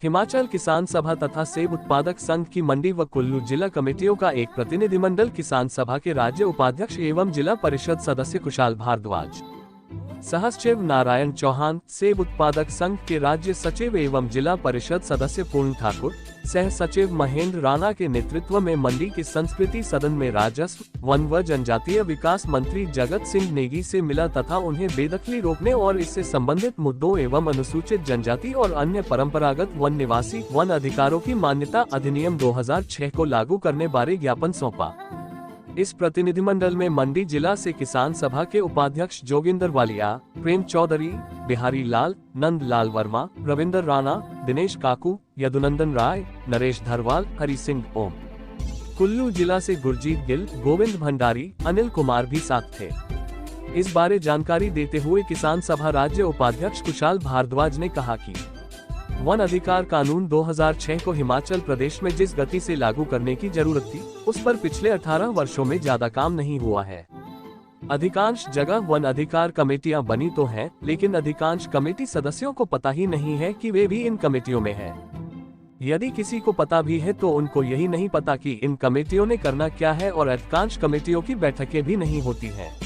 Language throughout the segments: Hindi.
हिमाचल किसान सभा तथा सेब उत्पादक संघ की मंडी व कुल्लू जिला कमेटियों का एक प्रतिनिधिमंडल किसान सभा के राज्य उपाध्यक्ष एवं जिला परिषद सदस्य कुशाल भारद्वाज, सहसचिव नारायण चौहान, सेब उत्पादक संघ के राज्य सचिव एवं जिला परिषद सदस्य पूर्ण ठाकुर, सह सचिव महेंद्र राणा के नेतृत्व में मंडी के संस्कृति सदन में राजस्व, वन व जनजातीय विकास मंत्री जगत सिंह नेगी से मिला तथा उन्हें बेदखली रोकने और इससे संबंधित मुद्दों एवं अनुसूचित जनजाति और अन्य परंपरागत वन निवासी वन अधिकारों की मान्यता अधिनियम 2006 को लागू करने बारे ज्ञापन सौंपा। इस प्रतिनिधिमंडल में मंडी जिला से किसान सभा के उपाध्यक्ष जोगिंदर वालिया, प्रेम चौधरी, बिहारी लाल, नंद लाल वर्मा, रविंदर राणा, दिनेश काकू, यदुनंदन राय, नरेश धरवाल, हरि सिंह ओम। कुल्लू जिला से गुरजीत गिल, गोविंद भंडारी, अनिल कुमार भी साथ थे। इस बारे जानकारी देते हुए किसान सभा राज्य उपाध्यक्ष कुशाल भारद्वाज ने कहा कि वन अधिकार कानून 2006 को हिमाचल प्रदेश में जिस गति से लागू करने की जरूरत थी, उस पर पिछले 18 वर्षों में ज्यादा काम नहीं हुआ है। अधिकांश जगह वन अधिकार कमेटियां बनी तो हैं, लेकिन अधिकांश कमेटी सदस्यों को पता ही नहीं है कि वे भी इन कमेटियों में हैं। यदि किसी को पता भी है तो उनको यही नहीं पता कि इन कमेटियों ने करना क्या है और अधिकांश कमेटियों की बैठकें भी नहीं होती हैं।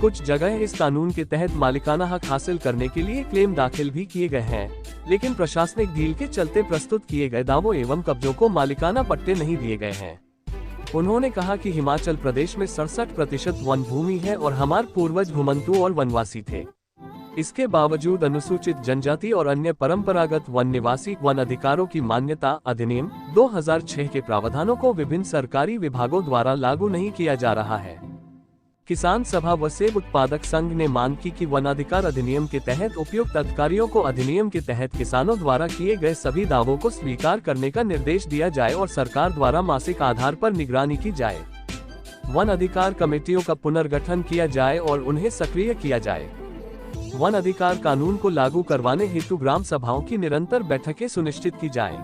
कुछ जगह इस कानून के तहत मालिकाना हक हासिल करने के लिए क्लेम दाखिल भी किए गए हैं, लेकिन प्रशासनिक ढील के चलते प्रस्तुत किए गए दावों एवं कब्जों को मालिकाना पट्टे नहीं दिए गए हैं। उन्होंने कहा कि हिमाचल प्रदेश में 67% वन भूमि है और हमारे पूर्वज घुमंतु और वनवासी थे। इसके बावजूद अनुसूचित जनजाति और अन्य परंपरागत वन निवासी वन अधिकारों की मान्यता अधिनियम 2006 के प्रावधानों को विभिन्न सरकारी विभागों द्वारा लागू नहीं किया जा रहा है। किसान सभा व सेब उत्पादक संघ ने मांग की कि वनाधिकार अधिनियम के तहत उपयुक्त अधिकारियों को अधिनियम के तहत किसानों द्वारा किए गए सभी दावों को स्वीकार करने का निर्देश दिया जाए और सरकार द्वारा मासिक आधार पर निगरानी की जाए। वन अधिकार कमेटियों का पुनर्गठन किया जाए और उन्हें सक्रिय किया जाए। वन अधिकार कानून को लागू करवाने हेतु ग्राम सभाओं की निरंतर बैठकें सुनिश्चित की जाएं।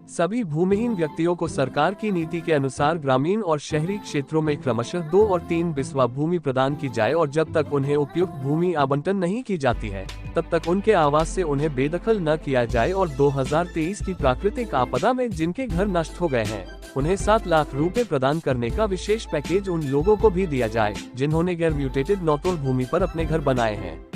सभी भूमिहीन व्यक्तियों को सरकार की नीति के अनुसार ग्रामीण और शहरी क्षेत्रों में क्रमशः 2 और 3 बिस्वा भूमि प्रदान की जाए और जब तक उन्हें उपयुक्त भूमि आवंटन नहीं की जाती है, तब तक उनके आवास से उन्हें बेदखल न किया जाए और 2023 की प्राकृतिक आपदा में जिनके घर नष्ट हो गए हैं, उन्हें 7 लाख रुपए प्रदान करने का विशेष पैकेज उन लोगों को भी दिया जाए जिन्होंने गैर म्यूटेटेड नौतोड़ भूमि पर अपने घर बनाए हैं।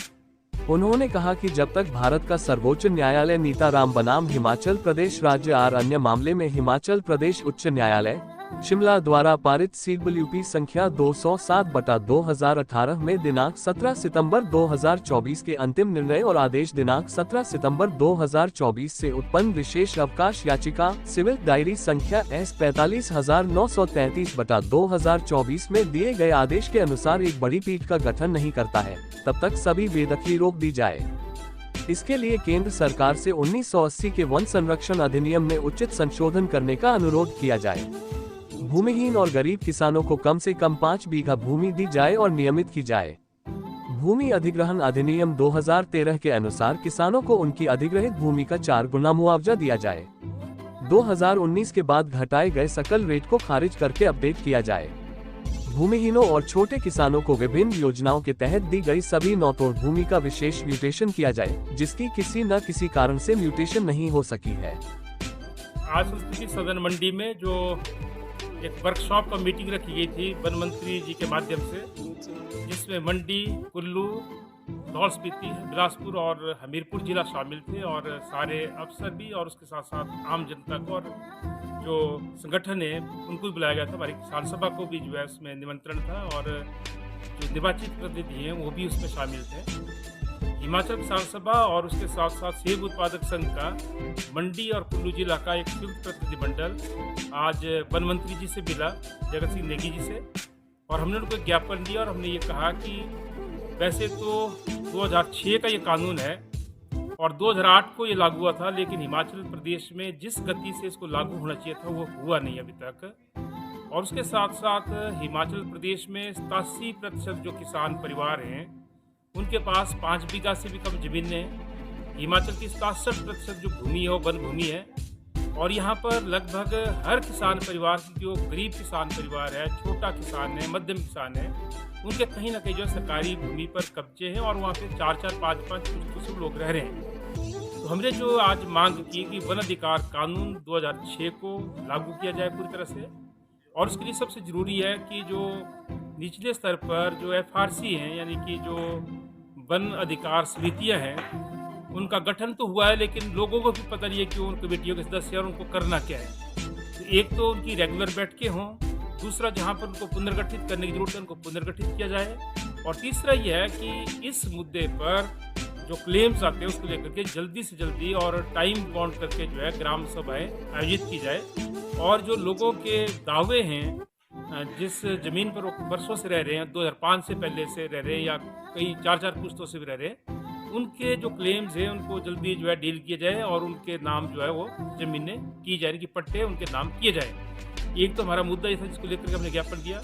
उन्होंने कहा कि जब तक भारत का सर्वोच्च न्यायालय नीताराम बनाम हिमाचल प्रदेश राज्य और अन्य मामले में हिमाचल प्रदेश उच्च न्यायालय शिमला द्वारा पारित CWP संख्या 207/2018 में दिनांक 17 सितंबर 2024 के अंतिम निर्णय और आदेश दिनांक 17 सितंबर 2024 से उत्पन्न विशेष अवकाश याचिका सिविल डायरी संख्या S45933/2024 में दिए गए आदेश के अनुसार एक बड़ी पीठ का गठन नहीं करता है, तब तक सभी बेदखली रोक दी जाए। इसके लिए केंद्र सरकार से 1980 के वन संरक्षण अधिनियम में उचित संशोधन करने का अनुरोध किया जाए। भूमिहीन और गरीब किसानों को कम से कम 5 बीघा भूमि दी जाए और नियमित की जाए। भूमि अधिग्रहण अधिनियम 2013 के अनुसार किसानों को उनकी अधिग्रहित भूमि का 4 गुना मुआवजा दिया जाए। 2019 के बाद घटाए गए सकल रेट को खारिज करके अपडेट किया जाए। भूमिहीनों और छोटे किसानों को विभिन्न योजनाओं के तहत दी गई सभी नौतोड़ भूमि का विशेष म्यूटेशन किया जाए, जिसकी किसी न किसी कारण से म्यूटेशन नहीं हो सकी है। आज संस्कृति सदन मंडी में जो एक वर्कशॉप का मीटिंग रखी गई थी वन मंत्री जी के माध्यम से, जिसमें मंडी, कुल्लू, लाहौल स्पीति, बिलासपुर और हमीरपुर जिला शामिल थे और सारे अफसर भी और उसके साथ साथ आम जनता को और जो संगठन है उनको भी बुलाया गया था। हमारी किसान सभा को भी जो है उसमें निमंत्रण था और जो निर्वाचित प्रतिनिधि हैं वो भी उसमें शामिल थे। हिमाचल किसान सभा और उसके साथ साथ सेब उत्पादक संघ का मंडी और कुल्लू जिला का एक संयुक्त प्रतिनिधिमंडल आज वन मंत्री जी से मिला, जगत सिंह नेगी जी से, और हमने उनको ज्ञापन दिया और हमने ये कहा कि वैसे तो 2006 का ये कानून है और 2008 को ये लागू हुआ था, लेकिन हिमाचल प्रदेश में जिस गति से इसको लागू होना चाहिए था वो हुआ नहीं अभी तक। और उसके साथ साथ हिमाचल प्रदेश में 87% जो किसान परिवार हैं उनके पास 5 बीघा से भी कम जमीन है। हिमाचल की 67% जो भूमि है वो वन भूमि है और यहाँ पर लगभग हर किसान परिवार की जो गरीब किसान परिवार है, छोटा किसान है, मध्यम किसान है, उनके कहीं ना कहीं जो सरकारी भूमि पर कब्जे हैं और वहाँ पे 4-4, 5-5 कुछ लोग रह रहे हैं। तो हमने जो आज मांग की कि वन अधिकार कानून 2006 को लागू किया जाए पूरी तरह से, और उसके लिए सबसे ज़रूरी है कि जो निचले स्तर पर जो एफआरसी हैं, यानी कि जो वन अधिकार समितियां हैं, उनका गठन तो हुआ है, लेकिन लोगों को भी पता नहीं है कि उन कमेटियों के सदस्य और उनको करना क्या है। तो एक तो उनकी रेगुलर बैठकें हों, दूसरा जहां पर उनको पुनर्गठित करने की जरूरत है उनको पुनर्गठित किया जाए, और तीसरा यह है कि इस मुद्दे पर जो क्लेम्स आते हैं उसको लेकर के जल्दी से जल्दी और टाइम बाउंड करके जो है ग्राम सभाएं आयोजित की जाए, और जो लोगों के दावे हैं जिस ज़मीन पर वो बरसों से रह रहे हैं, 2005 से पहले से रह रहे हैं या कई 4-4 पुश्तों से भी रह रहे हैं, उनके जो क्लेम्स हैं उनको जल्दी जो है डील किया जाए और उनके नाम जो है वो ज़मीनें की जाए, कि पट्टे उनके नाम किए जाए। एक तो हमारा मुद्दा ये था जिसको लेकर के हमने ज्ञापन दिया।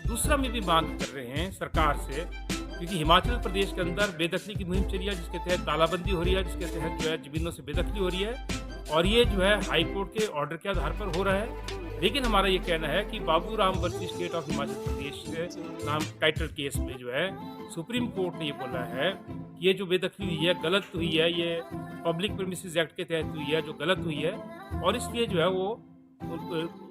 दूसरा हम ये भी मांग कर रहे हैं सरकार से, क्योंकि हिमाचल प्रदेश के अंदर बेदखली की मुहिम चली है, जिसके तहत तालाबंदी हो रही है, जिसके तहत जो है ज़मीनों से बेदखली हो रही है, और ये जो है हाई कोर्ट के ऑर्डर के आधार पर हो रहा है। लेकिन हमारा ये कहना है कि Baburam versus state of Himachal Pradesh के नाम टाइटल केस में जो है सुप्रीम कोर्ट ने ये बोला है कि ये जो बेदखली हुई है गलत हुई है, ये पब्लिक प्रीमिसेस एक्ट के तहत हुई है जो गलत हुई है, और इसलिए जो है वो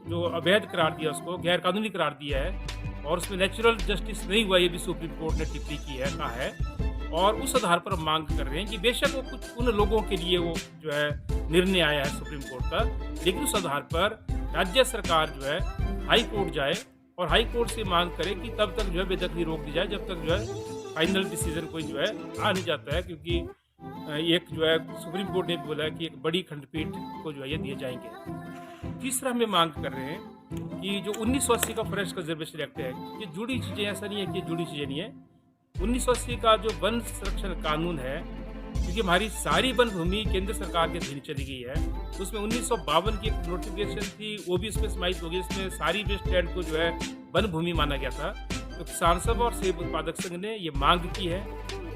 जो अवैध करार दिया उसको गैर कानूनी करार दिया है, और उसमें नेचुरल जस्टिस नहीं हुआ, ये भी सुप्रीम कोर्ट ने टिप्पणी की है, कहा है। और उस आधार पर हम मांग कर रहे हैं कि बेशक वो कुछ उन लोगों के लिए वो जो है निर्णय आया है सुप्रीम कोर्ट का, लेकिन उस आधार पर राज्य सरकार जो है हाई कोर्ट जाए और हाई कोर्ट से मांग करे कि तब तक जो है बेदखली रोक दी जाए जब तक जो है फाइनल डिसीजन कोई जो है आ नहीं जाता है, क्योंकि एक जो है सुप्रीम कोर्ट ने बोला है कि एक बड़ी खंडपीठ को जो है ये दिए जाएंगे। तीसरा हमें मांग कर रहे हैं कि जो 1980 का फॉरेस्ट कंजर्वेशन एक्ट है, ये जुड़ी चीज़ें, ऐसा नहीं है कि जुड़ी चीज़ें नहीं है। 1980 का जो वन संरक्षण कानून है, क्योंकि हमारी सारी वन भूमि केंद्र सरकार के अधीन चली गई है, तो उसमें 1952 की एक नोटिफिकेशन थी, वो भी इसमें समाहित हो गई, इसमें सारी वेस्ट लैंड को जो है वन भूमि माना गया था। तो किसान सभा और सेब उत्पादक संघ ने ये मांग की है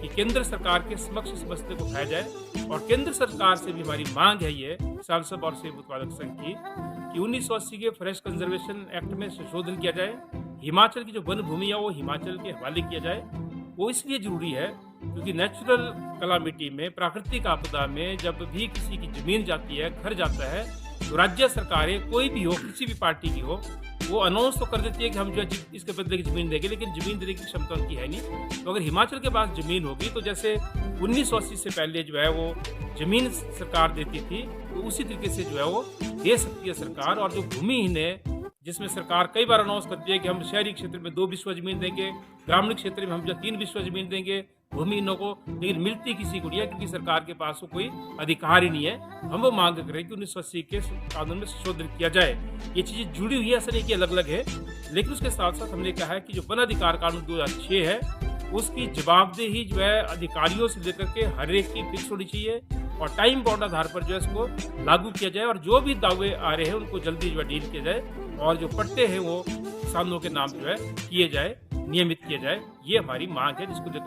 कि केंद्र सरकार के समक्ष इस मसले को उठाया जाए, और केंद्र सरकार से भी हमारी मांग है ये किसान सभा और सेब उत्पादक संघ की कि 1980 के फॉरेस्ट कंजर्वेशन एक्ट में संशोधन किया जाए, हिमाचल की जो वन भूमि है वो हिमाचल के हवाले किया जाए। वो इसलिए जरूरी है क्योंकि नेचुरल कलामिटी में, प्राकृतिक आपदा में जब भी किसी की जमीन जाती है, घर जाता है, तो राज्य सरकारें कोई भी हो, किसी भी पार्टी की हो, वो अनाउंस तो कर देती है कि हम जो है इसके बदले की ज़मीन देंगे, लेकिन ज़मीन देने की क्षमता उनकी है नहीं। तो अगर हिमाचल के पास ज़मीन होगी तो जैसे 1980 से पहले जो है वो ज़मीन सरकार देती थी, तो उसी तरीके से जो है वो दे सकती है सरकार। और जो भूमिहीन है, जिसमें सरकार कई बार अनाउंस करती है कि हम शहरी क्षेत्र में 2 बिस्वा ज़मीन देंगे, ग्रामीण क्षेत्र में हम जो 3 बिस्वा ज़मीन देंगे भूमिहीनों को, लेकिन मिलती किसी को नहीं है, क्योंकि सरकार के पास वो कोई अधिकार ही नहीं है। हम वो मांग करें कि 1980 के कानून में संशोधन किया जाए। ये चीज़ें जुड़ी हुई है, ऐसा नहीं कि अलग अलग है, लेकिन उसके साथ साथ हमने कहा है कि जो वन अधिकार कानून 2006 है, उसकी जवाबदेही जो है अधिकारियों से लेकर के हर एक की फिक्स होनी चाहिए, और टाइम बाउंड आधार पर जो है इसको लागू किया जाए, और जो भी दावे आ रहे हैं उनको जल्दी जो है डील किया जाए, और जो पट्टे हैं वो किसानों के नाम जो है किए जाए, नियमित किया जाए। ये हमारी मांग है, जिसको लेकर